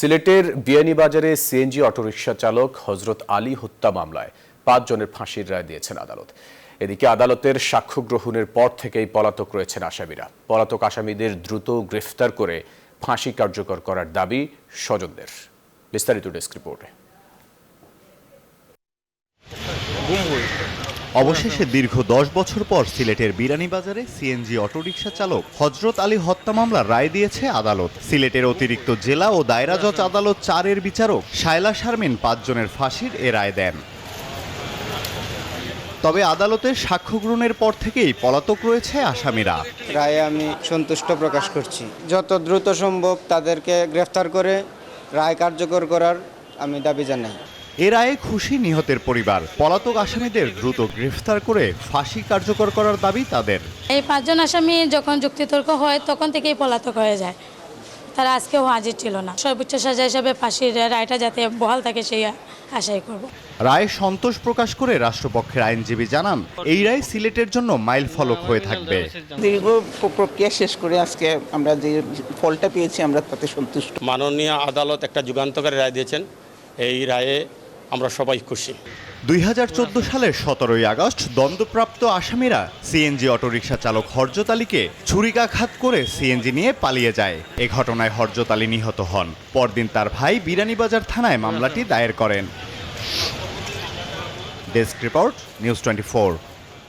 সিলেটের বিয়ানীবাজারে CNG autorickshaw চালক হযরত আলী হত্যা মামলায় ৫ জনের ফাঁসির রায় দিয়েছেন আদালত। এদিকে আদালতের সাক্ষ্য গ্রহণের পর থেকেই পলাতক রয়েছেন আসামিরা। পলাতক আসামিদের দ্রুত গ্রেফতার করে ফাঁসি কার্যকর করার দাবি স্বজনদের। বিস্তারিত ডেস্ক রিপোর্টে। অবশেষে দীর্ঘ ১০ বছর পর সিলেটের বিয়ানীবাজারে সিএনজি অটোরিকশা চালক হযরত আলী হত্যা মামলার রায় দিয়েছে আদালত। সিলেটের অতিরিক্ত জেলা ও দায়রা জজ আদালত ৪-এর বিচারক শায়লা শারমিন ৫ জনের ফাঁসির এ রায় দেন। তবে আদালতের সাক্ষ্য গ্রহণের পর থেকেই পলাতক রয়েছে আসামিরা। রায়ে আমি সন্তুষ্ট প্রকাশ করছি। যত দ্রুত সম্ভব তাদেরকে গ্রেফতার করে রায় কার্যকর করার আমি দাবি জানাই। এ রায়ে খুশি নিহতের পরিবার। পলাতক আসামিদের দ্রুত গ্রেফতার করে ফাঁসি কার্যকর করার দাবি তাদের। এই ৫ জন আসামি যখন যুক্তিতর্ক হয় তখন থেকেই পলাতক হয়ে যায়। তারা আজকেও হাজির ছিল না। সর্বোচ্চ সাজা হিসাবে ফাঁসির রায়টা যাতে বহাল থাকে সেই আশাই করব। রায়ে সন্তোষ প্রকাশ করে রাষ্ট্রপক্ষের আইনজীবী জানান, এই রায় সিলেটের জন্য মাইল ফলক হয়ে থাকবে। দীর্ঘ প্রক্রিয়া শেষ করে আজকে আমরা যে ফলটা পেয়েছি আমরা তাতে সন্তুষ্ট। মাননীয় আদালত একটা যুগান্তকারী রায় দিয়েছেন, এই রায়ে আমরা সবাই খুশি। ২০১৪ সালের ১৭ই আগস্ট দণ্ডপ্রাপ্ত আসামিরা সিএনজি অটোরিকশা চালক হযরত আলীকে ছুরিকাঘাত করে সিএনজি নিয়ে পালিয়ে যায়। এ ঘটনায় হযরত আলী নিহত হন। পরদিন তার ভাই বিয়ানীবাজার থানায় মামলাটি দায়ের করেন। Desk report, news 24।